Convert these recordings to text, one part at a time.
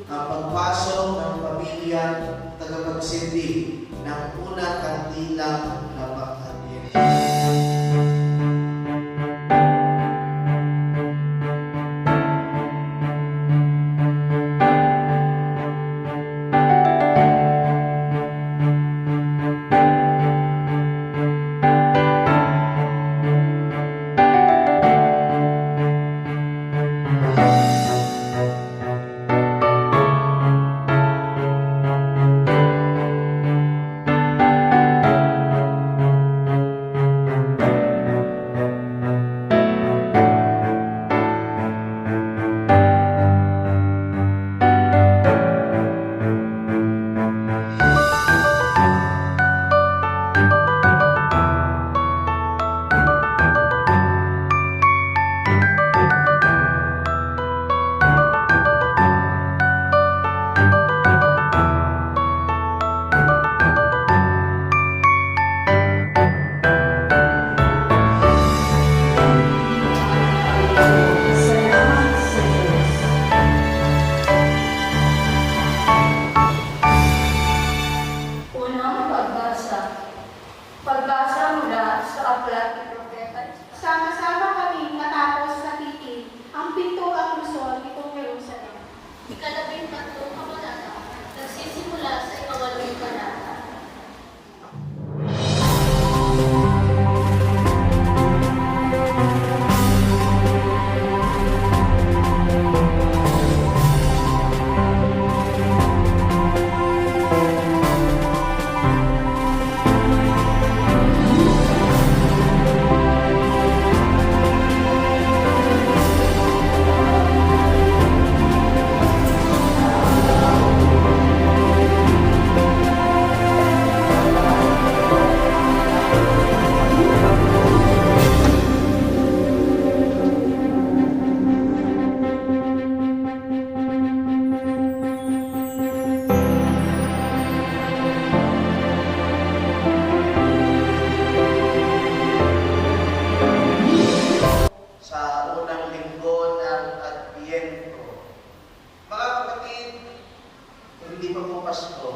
ang pagpasok ng pamilya tagapagsindi ng unang kandilang na pag-atiyan. Unang pagbasa. Pagbasa mula sa aklat ni Propeta Isaiah. Sama-sama kami matapos sakitin ang pintuang Luzon nitong Jerusalem. Ikalabing-tatlong kabanata, nagsisimula sa ikawalong kabanata. Sa unang linggo ng Adbyento. Mga kapatid, hindi pa po Pasko.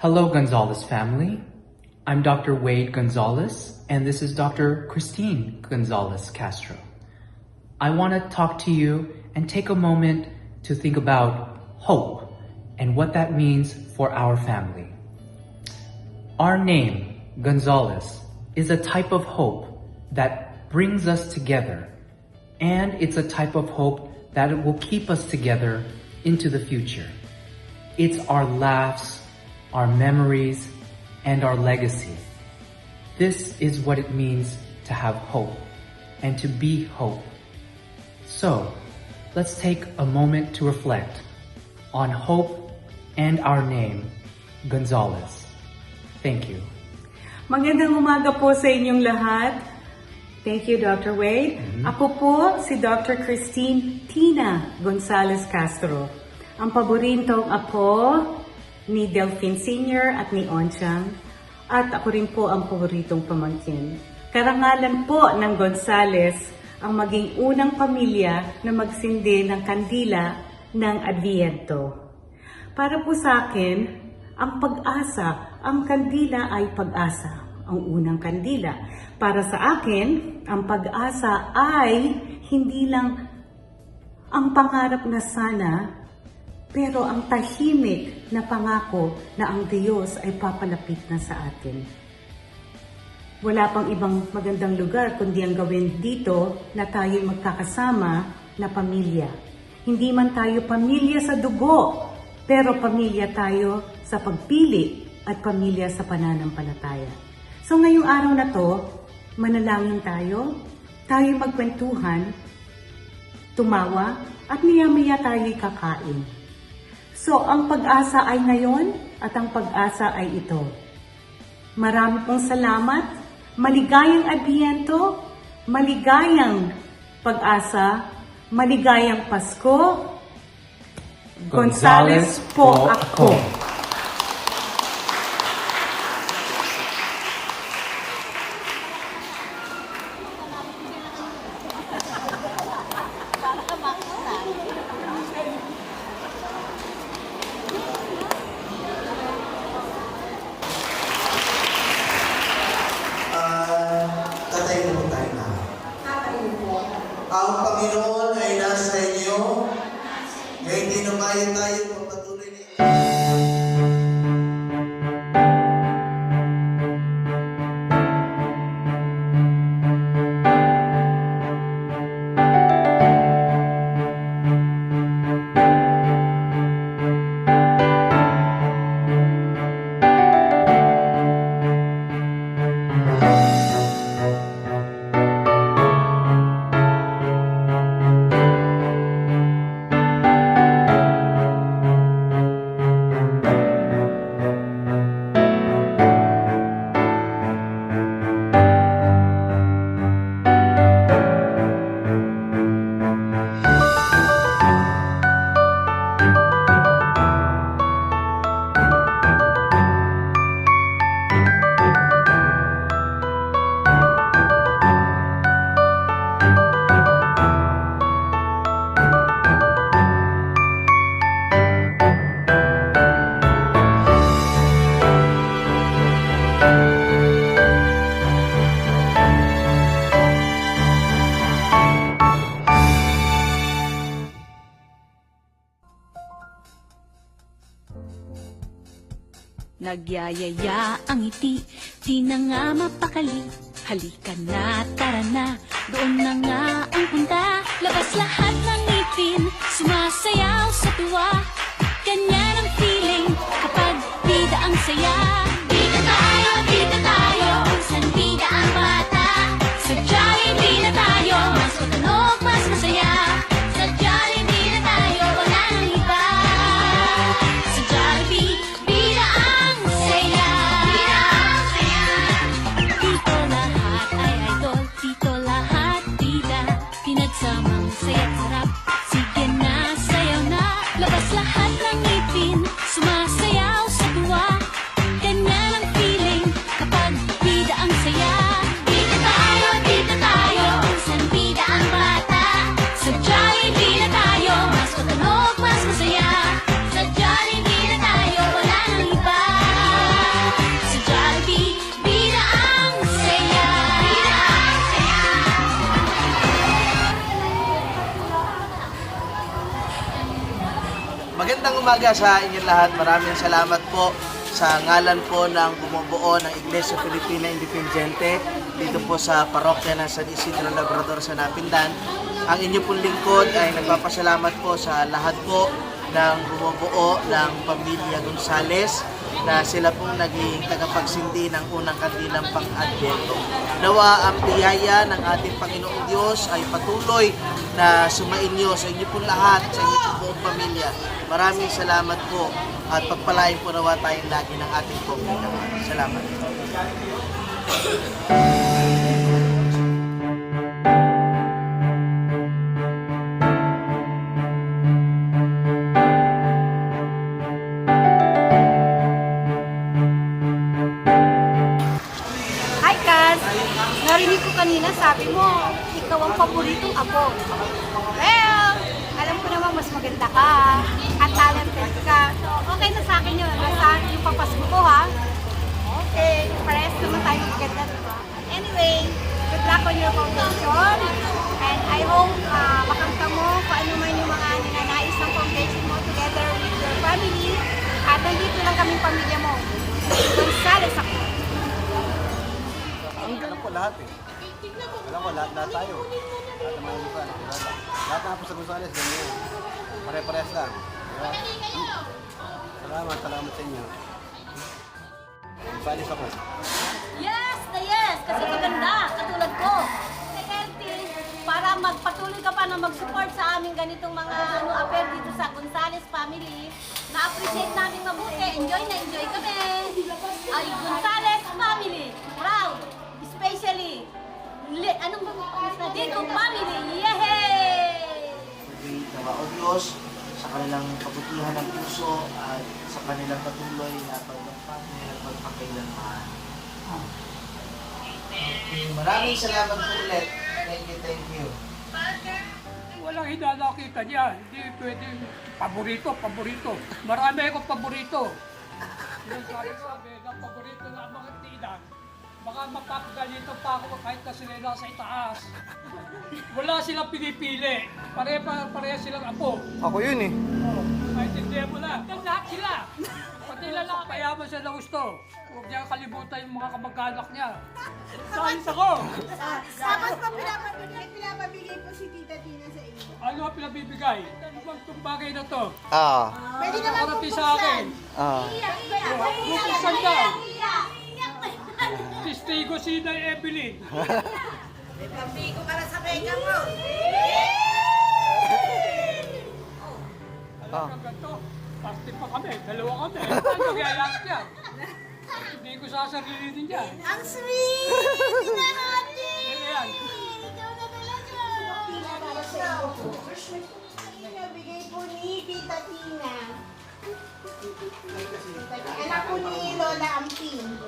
Hello, Gonzalez family. I'm Dr. Wade Gonzalez, and this is Dr. Christine Gonzalez Castro. I want to talk to you and take a moment to think about hope and what that means for our family. Our name, Gonzalez, is a type of hope that brings us together, and it's a type of hope that will keep us together into the future. It's our laughs, our memories, and our legacy. This is what it means to have hope and to be hope. So, let's take a moment to reflect on hope and our name, Gonzalez. Thank you. Magandang umaga po sa inyong lahat. Thank you, Dr. Wade. Ako po si Dr. Christine Tina Gonzalez Castro, ang paboritong apo ni Delphine Sr. at ni Onchang, at ako rin po ang paboritong pamangkin. Karangalan po ng Gonzalez ang maging unang pamilya na magsindi ng kandila ng Adviento. Para po sa akin, ang pag-asa, ang kandila ay pag-asa, ang unang kandila. Para sa akin, ang pag-asa ay hindi lang ang pangarap na sana, pero ang tahimik na pangako na ang Diyos ay papalapit na sa atin. Wala pang ibang magandang lugar kundi ang gawin dito na tayo magkakasama na pamilya. Hindi man tayo pamilya sa dugo, pero pamilya tayo sa pagpili at pamilya sa pananampalataya. So ngayong araw na to, manalangin tayo magkwentuhan, tumawa, at maya-maya tayo'y kakain. So, ang pag-asa ay ngayon at ang pag-asa ay ito. Marami pong salamat, maligayang Adviento, maligayang pag-asa, maligayang Pasko. Gonzalez po ako. Sumayin tayo pagpatuloy na Nagyayaya ang ngiti, di na nga mapakali. Halika na, tara na, doon na nga ang punta. Labas lahat ng ngipin, sumasayaw sa tuwa. Ganyan ang feeling kapag bida ang saya. Bida tayo, kung saan bida ang bata. Sa Jollibee na tayo, mas matunog, mas masaya. Sa Jollibee na tayo, wala nang iba. Sa Jollibee, bida ang saya. Bida ang saya. Dito lahat ay idol, dito lahat bida. Pinagsamang saya't sarap, sige na, sayaw na. Labas lahat ng ngipin, sumasayaw sa tuwa. Ganyan ang feeling kapag bida ang saya. Bida tayo, kung saan bida ang bata. Sa Jollibee na tayo, mas matunog, mas masaya. Sa Jollibee na tayo, wala nang iba. Sa Jollibee, bida ang saya. Bida ang saya. Magandang umaga sa inyong lahat. Maraming salamat po sa ngalan po ng bumubuo ng Iglesia Filipina Independiente dito po sa parokya ng San Isidro Labrador sa Napindan. Ang inyo pong lingkod ay nagpapasalamat po sa lahat po ng bumubuo ng pamilya Gonzales na sila pong naging tagapagsindi ng unang kandilang pang-Advento. Nawa ang biyaya ng ating Panginoong Diyos ay patuloy na sumainyo sa inyo pong lahat, sa inyo pong buong pamilya. Maraming salamat po at pagpalain po nawa tayong lagi ng ating pamilya. Salamat. Hi, Kaz! Narinig ko kanina, sabi mo, ikaw ang paboritong apo. Well, alam ko naman mas maganda ka at talented ka. So, okay na sa akin yun. Basta yung papasko ko, ha? Okay, parehas naman tayo maganda, diba? Anyway, good luck on your foundation. And I hope makamta mo kung ano man yung mga ninanais ng foundation mo together with your family. At nandito lang kaming pamilya mo. Gonzales ako. Alam ko lahat eh. Alam ko lahat tayo. Lahat ng mga lupa. Lahat na po sa Gonzales, ganyan. Pare-parehas lang. Diba? Salamat sa inyo. Gonzales ako. Yes na yes! Kasi maganda, katulad ko. Healthy, para magpatuloy ka pa na mag-support sa aming ganitong mga affair dito sa Gonzales family. Na-appreciate namin mabuti. Enjoy na enjoy kami. Ay, Gonzales family. Proud. Especially, Dico family. Yehey! Nawa o Diyos sa kanilang kabutihan ng puso at sa kanilang patuloy na pagpapakil at pagpakailanman. Maraming salamat po ulit. Thank you. Walang hinanakita niya. Hindi pwede paborito. Marami akong paborito. Yung sabi ng paborito ng mga tita, Baka mapapagalitan pa ako kahit na sila nasa itaas. Wala silang pinipili. Pareha silang apo. Ako yun eh. Oh, maintindihan mo na. Lahat sila. Pati lang payaman siya na gusto. Huwag niya kalimutan yung mga kamag-anak niya. Sayang ako. Tapos pa pinapabigay po si Tita Tina sa inyo. Ano ang pinabibigay? Ano bang itong bagay na to? Pwede naman Nakarating sa akin. Buksan daw. Testigo si Nay Evelyn. Pambigo para sa kanya mo. Alam ka ganito, party pa kami, dalawa kami. Ano gayang yan? Hindi ko sasarilinin yan. Ang sweet! Pinahati! Ano yan? Ikaw na talaga! Para sa iyo po. Pinabigay po ni Tita Tina. Anak po ni Lola Amping.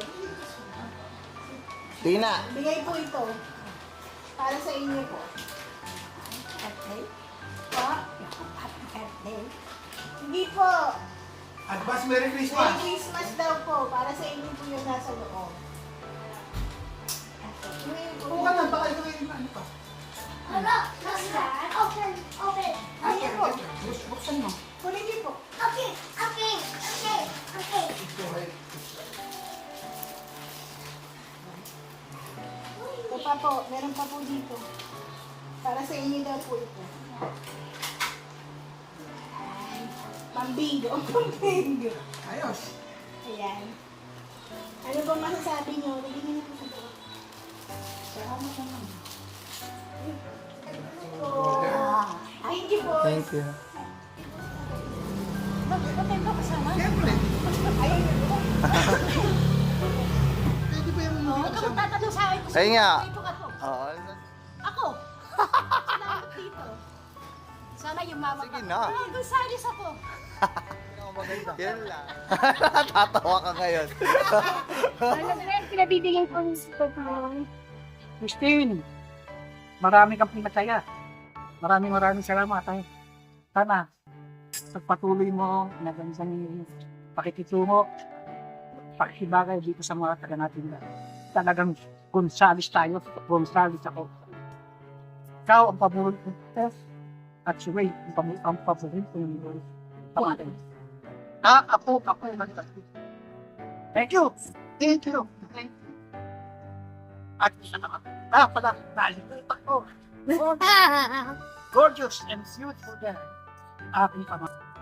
Tina. Bigay po ito. Para sa inyo po. Okay? Po? Happy birthday. Hindi po. Advance Merry Merry Christmas daw po. Para sa inyo po yung nasa loob. Bukan lang, baka ito yung ano pa. Hala, nasaan? Open, open. Ayan po. Buksan mo. Kunin niyo po. Okay, okay, okay, okay. Ito pa po. Meron pa po dito. Para sa inyo daw po ito. Pambingo. Pambingo. Ayos. Ayan. Ano ba masasabi niyo? Lagyan niyo po sa bawah. Salamat naman. Thank you po. Thank you. Bakit ba kasama? Siyempre. Ayun. Pwede ba yung Huwag ka magtatanong sa akin. Kaya nga. Dito ka to. Oo. Ako. Salamat dito. Sana yung mama Sige ko. na. Ay, Gonzales ako. Yan lang. Tatawa ka ngayon. Pinabibigay ko ng Christine, marami kang pinataya. Maraming salamat. Sana, pagpatuloy mo, nagansan yung pakikitungo, pakikibagay dito sa mga taga natin. Talagang Gonzales tayo. Gonzales ako. Ikaw ang paborito ko. At si Ray, ang paborito yung pamatin. Ako. Thank you. Thank you. Thank you. At isa na pala, nalimutan ko. Gorgeous and beautiful guy. Aking pamangkin.